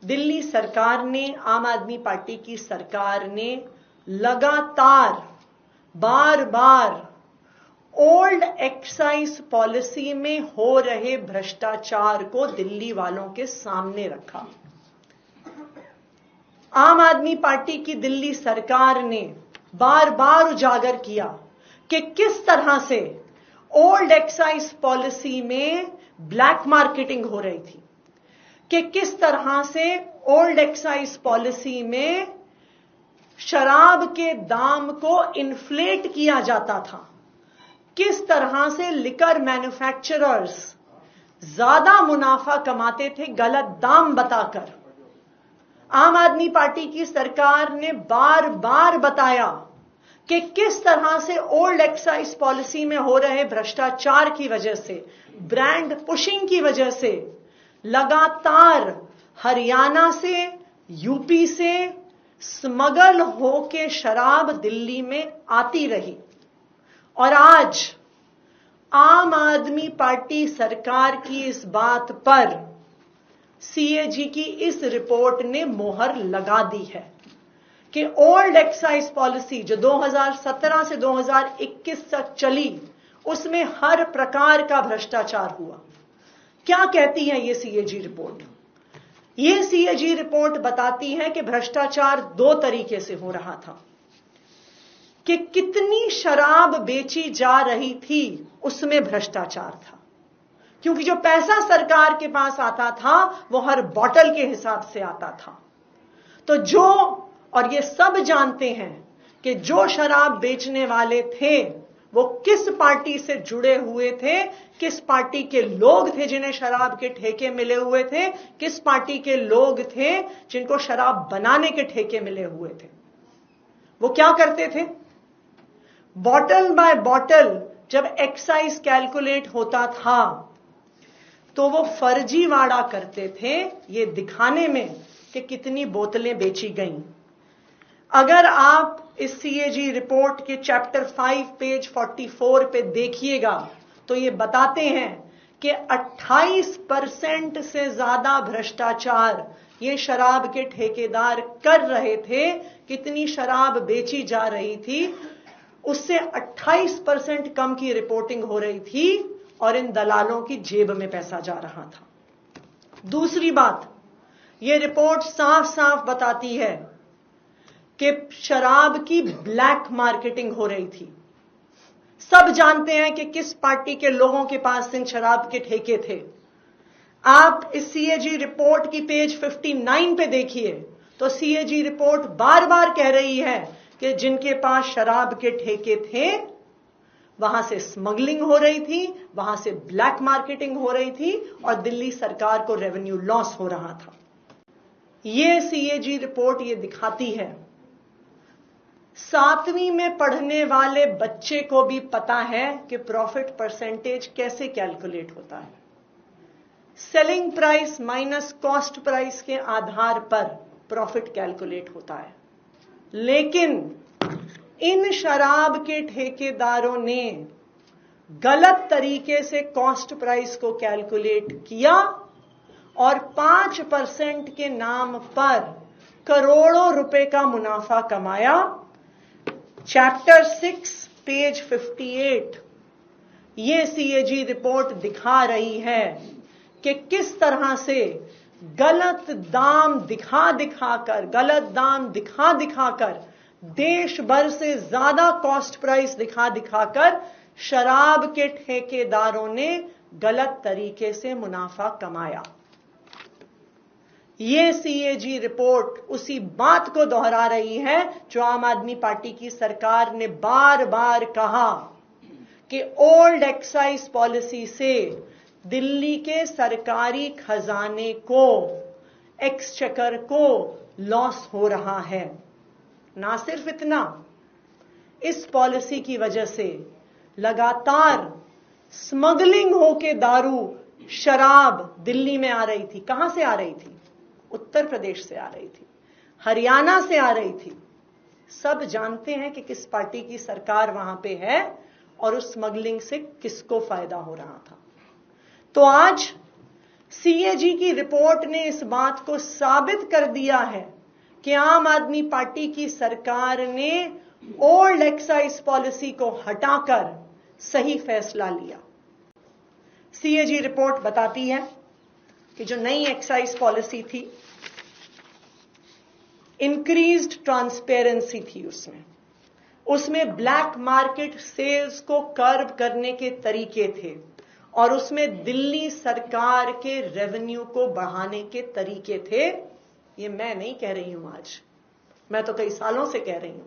दिल्ली सरकार ने, आम आदमी पार्टी की सरकार ने लगातार बार बार ओल्ड एक्साइज पॉलिसी में हो रहे भ्रष्टाचार को दिल्ली वालों के सामने रखा। आम आदमी पार्टी की दिल्ली सरकार ने बार बार उजागर किया कि किस तरह से ओल्ड एक्साइज पॉलिसी में ब्लैक मार्केटिंग हो रही थी, कि किस तरह से ओल्ड एक्साइज पॉलिसी में शराब के दाम को इन्फ्लेट किया जाता था, किस तरह से लिकर मैन्युफैक्चरर्स ज्यादा मुनाफा कमाते थे गलत दाम बताकर। आम आदमी पार्टी की सरकार ने बार बार बताया कि किस तरह से ओल्ड एक्साइज पॉलिसी में हो रहे भ्रष्टाचार की वजह से, ब्रांड पुशिंग की वजह से लगातार हरियाणा से, यूपी से स्मगल होके शराब दिल्ली में आती रही। और आज आम आदमी पार्टी सरकार की इस बात पर सीएजी की इस रिपोर्ट ने मोहर लगा दी है कि ओल्ड एक्साइज पॉलिसी जो 2017 से 2021 तक चली, उसमें हर प्रकार का भ्रष्टाचार हुआ। क्या कहती है ये सीएजी रिपोर्ट? ये सीएजी रिपोर्ट बताती है कि भ्रष्टाचार दो तरीके से हो रहा था, कि कितनी शराब बेची जा रही थी उसमें भ्रष्टाचार था, क्योंकि जो पैसा सरकार के पास आता था वो हर बॉटल के हिसाब से आता था। तो जो, और ये सब जानते हैं कि जो शराब बेचने वाले थे वो किस पार्टी से जुड़े हुए थे, किस पार्टी के लोग थे जिन्हें शराब के ठेके मिले हुए थे, किस पार्टी के लोग थे जिनको शराब बनाने के ठेके मिले हुए थे। वो क्या करते थे? बॉटल बाय बॉटल जब एक्साइज कैलकुलेट होता था तो वो फर्जीवाड़ा करते थे ये दिखाने में कि कितनी बोतलें बेची गईं। अगर आप इस सीएजी रिपोर्ट के चैप्टर 5 पेज 44 पे देखिएगा तो ये बताते हैं कि 28% से ज्यादा भ्रष्टाचार ये शराब के ठेकेदार कर रहे थे। कितनी शराब बेची जा रही थी उससे 28% कम की रिपोर्टिंग हो रही थी और इन दलालों की जेब में पैसा जा रहा था। दूसरी बात, ये रिपोर्ट साफ साफ बताती है कि शराब की ब्लैक मार्केटिंग हो रही थी। सब जानते हैं कि किस पार्टी के लोगों के पास इन शराब के ठेके थे। आप इस सीएजी रिपोर्ट की पेज 59 पे देखिए तो सीएजी रिपोर्ट बार बार कह रही है कि जिनके पास शराब के ठेके थे वहां से स्मगलिंग हो रही थी, वहां से ब्लैक मार्केटिंग हो रही थी और दिल्ली सरकार को रेवेन्यू लॉस हो रहा था। यह सीएजी रिपोर्ट ये दिखाती है। 7वीं में पढ़ने वाले बच्चे को भी पता है कि प्रॉफिट परसेंटेज कैसे कैलकुलेट होता है। Selling price minus cost price के आधार पर प्रॉफिट कैलकुलेट होता है। लेकिन इन शराब के ठेकेदारों ने गलत तरीके से कॉस्ट प्राइस को कैलकुलेट किया और 5% के नाम पर करोड़ों रुपए का मुनाफा कमाया। चैप्टर 6 पेज 58 ये सीएजी रिपोर्ट दिखा रही है कि किस तरह से गलत दाम दिखा दिखाकर देश भर से ज्यादा कॉस्ट प्राइस दिखाकर शराब के ठेकेदारों ने गलत तरीके से मुनाफा कमाया। यह सीएजी रिपोर्ट उसी बात को दोहरा रही है जो आम आदमी पार्टी की सरकार ने बार बार कहा कि ओल्ड एक्साइज पॉलिसी से दिल्ली के सरकारी खजाने को, एक्सचेकर को लॉस हो रहा है। ना सिर्फ इतना, इस पॉलिसी की वजह से लगातार स्मगलिंग होके दारू, शराब दिल्ली में आ रही थी। कहां से आ रही थी? उत्तर प्रदेश से आ रही थी, हरियाणा से आ रही थी। सब जानते हैं कि किस पार्टी की सरकार वहां पे है और उस स्मगलिंग से किसको फायदा हो रहा था। तो आज सीएजी की रिपोर्ट ने इस बात को साबित कर दिया है कि आम आदमी पार्टी की सरकार ने ओल्ड एक्साइज पॉलिसी को हटाकर सही फैसला लिया। सीएजी रिपोर्ट बताती है कि जो नई एक्साइज पॉलिसी थी, इंक्रीज्ड ट्रांसपेरेंसी थी, उसमें ब्लैक मार्केट सेल्स को कर्ब करने के तरीके थे और उसमें दिल्ली सरकार के रेवेन्यू को बढ़ाने के तरीके थे। ये मैं नहीं कह रही हूं, आज मैं तो कई सालों से कह रही हूं,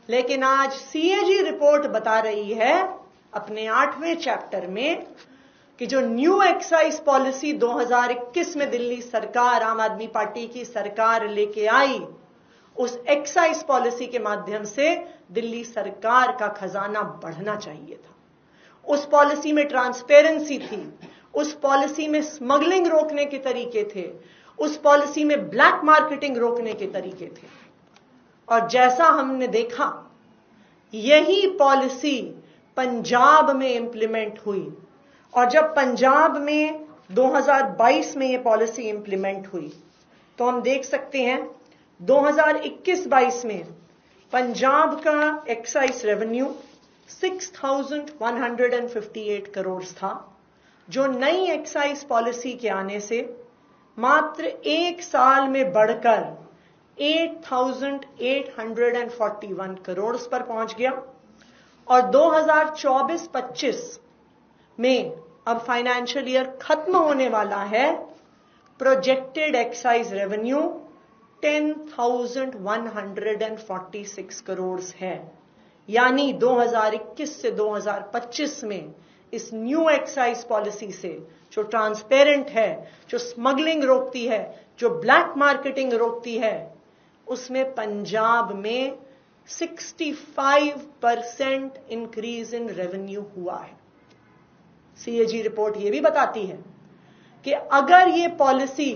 लेकिन आज सीएजी रिपोर्ट बता रही है अपने 8वें चैप्टर में कि जो न्यू एक्साइज पॉलिसी 2021 में दिल्ली सरकार, आम आदमी पार्टी की सरकार लेके आई, उस एक्साइज पॉलिसी के माध्यम से दिल्ली सरकार का खजाना बढ़ना चाहिए था। उस पॉलिसी में ट्रांसपेरेंसी थी, उस पॉलिसी में स्मगलिंग रोकने के तरीके थे, उस पॉलिसी में ब्लैक मार्केटिंग रोकने के तरीके थे। और जैसा हमने देखा, यही पॉलिसी पंजाब में इंप्लीमेंट हुई। और जब पंजाब में 2022 में यह पॉलिसी इंप्लीमेंट हुई, तो हम देख सकते हैं 2021-22 में पंजाब का एक्साइज रेवेन्यू 6,158 करोड़ था, जो नई एक्साइज पॉलिसी के आने से मात्र एक साल में बढ़कर 8,841 करोड़ पर पहुंच गया। और 2024-25 में अब फाइनेंशियल ईयर खत्म होने वाला है, प्रोजेक्टेड एक्साइज रेवेन्यू 10,146 करोड़ है। यानी 2021 से 2025 में इस न्यू एक्साइज पॉलिसी से, जो ट्रांसपेरेंट है, जो स्मगलिंग रोकती है, जो ब्लैक मार्केटिंग रोकती है, उसमें पंजाब में 65% इंक्रीज इन रेवेन्यू हुआ है। सीएजी रिपोर्ट यह भी बताती है कि अगर ये पॉलिसी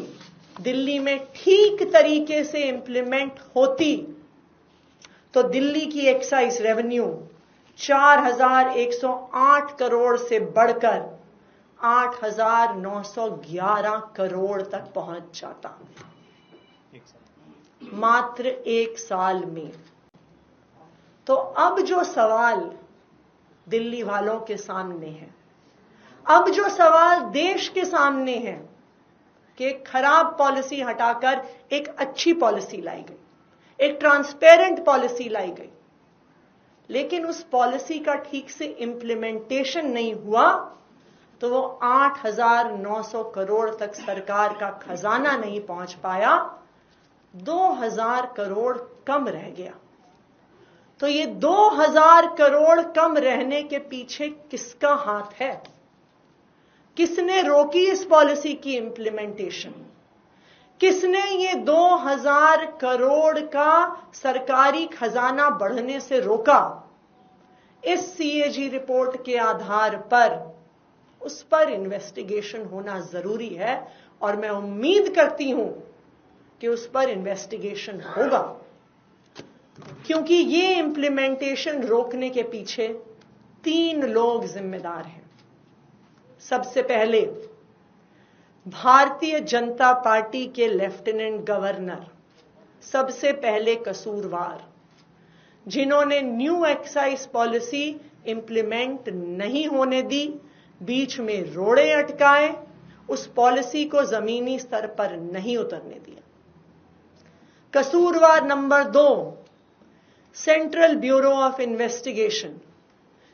दिल्ली में ठीक तरीके से इंप्लीमेंट होती तो दिल्ली की एक्साइज रेवेन्यू 4,108 करोड़ से बढ़कर 8,911 करोड़ तक पहुंच जाता, मात्र एक साल में। तो अब जो सवाल दिल्ली वालों के सामने है, अब जो सवाल देश के सामने है कि एक खराब पॉलिसी हटाकर एक अच्छी पॉलिसी लाई गई, एक ट्रांसपेरेंट पॉलिसी लाई गई, लेकिन उस पॉलिसी का ठीक से इंप्लीमेंटेशन नहीं हुआ, तो वो 8,900 करोड़ तक सरकार का खजाना नहीं पहुंच पाया, 2,000 करोड़ कम रह गया। तो ये 2,000 करोड़ कम रहने के पीछे किसका हाथ है? किसने रोकी इस पॉलिसी की इंप्लीमेंटेशन? किसने ये 2,000 करोड़ का सरकारी खजाना बढ़ने से रोका? इस सीएजी रिपोर्ट के आधार पर उस पर इन्वेस्टिगेशन होना जरूरी है और मैं उम्मीद करती हूं कि उस पर इन्वेस्टिगेशन होगा, क्योंकि ये इंप्लीमेंटेशन रोकने के पीछे 3 लोग जिम्मेदार हैं। सबसे पहले भारतीय जनता पार्टी के लेफ्टिनेंट गवर्नर, सबसे पहले कसूरवार, जिन्होंने न्यू एक्साइज पॉलिसी इंप्लीमेंट नहीं होने दी, बीच में रोड़े अटकाए, उस पॉलिसी को जमीनी स्तर पर नहीं उतरने दिया। कसूरवार number 2, central bureau of investigation,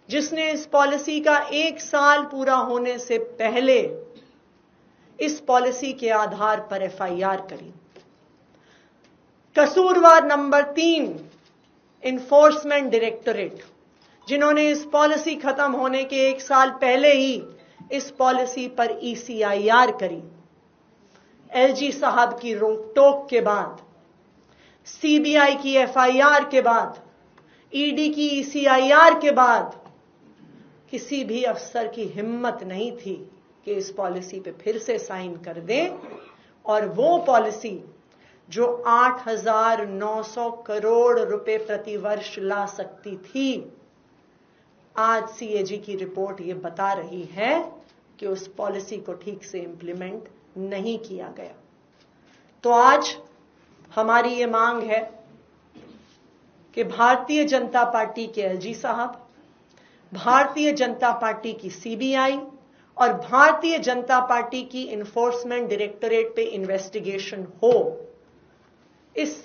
जिसने इस पॉलिसी का 1 साल पूरा होने से पहले इस पॉलिसी के आधार पर एफआईआर करी। कसूरवार नंबर 3, इन्फोर्समेंट डायरेक्टोरेट, जिन्होंने इस पॉलिसी खत्म होने के 1 साल पहले ही इस पॉलिसी पर ईसीआईआर करी। एलजी साहब की रोक टोक के बाद, सीबीआई की एफआईआर के बाद, ईडी की ईसीआईआर के बाद किसी भी अफसर की हिम्मत नहीं थी कि इस पॉलिसी पे फिर से साइन कर दें। और वो पॉलिसी जो 8,900 करोड़ रुपए प्रति वर्ष ला सकती थी, आज सीएजी की रिपोर्ट ये बता रही है कि उस पॉलिसी को ठीक से इंप्लीमेंट नहीं किया गया। तो आज हमारी ये मांग है कि भारतीय जनता पार्टी के एलजी साहब, भारतीय जनता पार्टी की सीबीआई और भारतीय जनता पार्टी की इन्फोर्समेंट डायरेक्टोरेट पे इन्वेस्टिगेशन हो। इस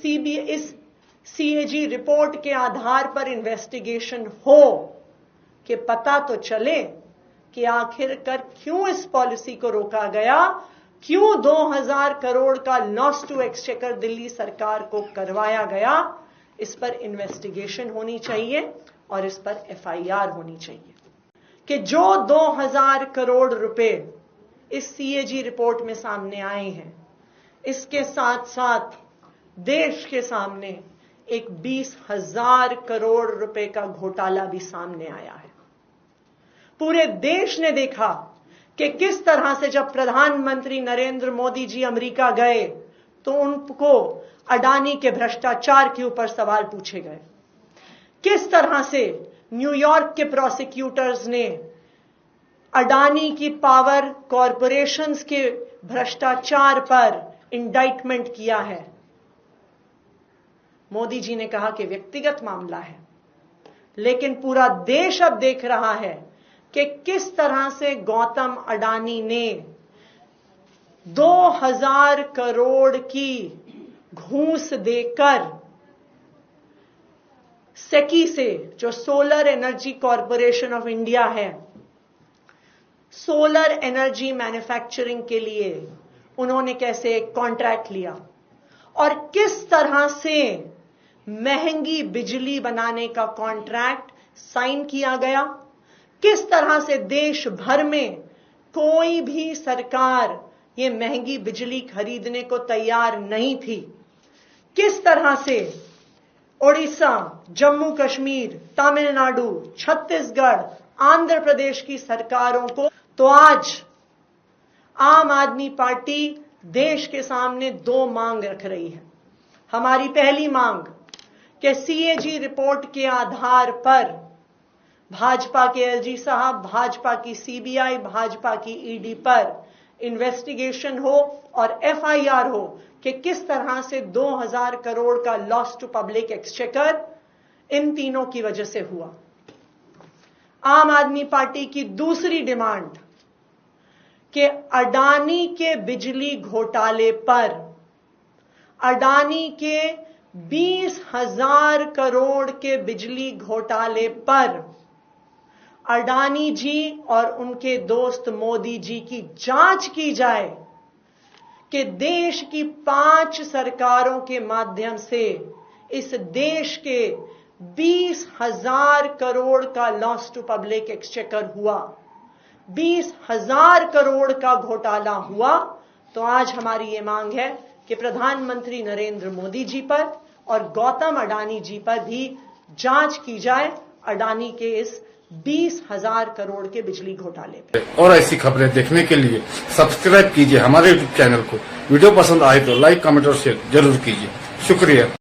सीएजी रिपोर्ट के आधार पर इन्वेस्टिगेशन हो कि पता तो चले कि आखिरकार क्यों इस पॉलिसी को रोका गया, क्यों 2000 करोड़ का लॉस टू एक्सचेकर दिल्ली सरकार को करवाया गया। इस पर इन्वेस्टिगेशन होनी चाहिए और इस पर एफआईआर होनी चाहिए कि जो 2000 करोड़ रुपए इस सीएजी रिपोर्ट में सामने आए हैं, इसके साथ साथ देश के सामने एक 20,000 करोड़ रुपए का घोटाला भी सामने आया है। पूरे देश ने देखा कि किस तरह से जब प्रधानमंत्री नरेंद्र मोदी जी अमेरिका गए तो उनको अडानी के भ्रष्टाचार के ऊपर सवाल पूछे गए। किस तरह से न्यूयॉर्क के प्रोसिक्यूटर्स ने अडानी की पावर कॉरपोरेशंस के भ्रष्टाचार पर इंडाइटमेंट किया है। मोदी जी ने कहा कि व्यक्तिगत मामला है, लेकिन पूरा देश अब देख रहा है कि किस तरह से गौतम अडानी ने 2000 करोड़ की घूस देकर सेकी से, जो solar energy corporation of India है, सोलर एनर्जी मैन्युफैक्चरिंग के लिए उन्होंने कैसे एक कॉन्ट्रैक्ट लिया और किस तरह से महंगी बिजली बनाने का कॉन्ट्रैक्ट साइन किया गया। किस तरह से देश भर में कोई भी सरकार ये महंगी बिजली खरीदने को तैयार नहीं थी। किस तरह से ओडिशा, जम्मू कश्मीर, तमिलनाडु, छत्तीसगढ़, आंध्र प्रदेश की सरकारों को। तो आज आम आदमी पार्टी देश के सामने दो मांग रख रही है। हमारी पहली मांग कि सीएजी रिपोर्ट के आधार पर भाजपा के एलजी साहब, भाजपा की सीबीआई, भाजपा की ईडी पर इन्वेस्टिगेशन हो और एफआईआर हो कि किस तरह से 2000 करोड़ का लॉस टू पब्लिक एक्सचेकर इन तीनों की वजह से हुआ। आम आदमी पार्टी की दूसरी डिमांड कि अडानी के बिजली घोटाले पर, अडानी के 20,000 करोड़ के बिजली घोटाले पर अडानी जी और उनके दोस्त मोदी जी की जांच की जाए कि देश की 5 सरकारों के माध्यम से इस देश के 20,000 करोड़ का लॉस टू पब्लिक एक्सचेकर हुआ, 20,000 करोड़ का घोटाला हुआ। तो आज हमारी ये मांग है कि प्रधानमंत्री नरेंद्र मोदी जी पर और गौतम अडानी जी पर भी जांच की जाए अडानी के इस 20,000 करोड़ के बिजली घोटाले पे। और ऐसी खबरें देखने के लिए सब्सक्राइब कीजिए हमारे यूट्यूब चैनल को। वीडियो पसंद आए तो लाइक, कमेंट और शेयर जरूर कीजिए। शुक्रिया।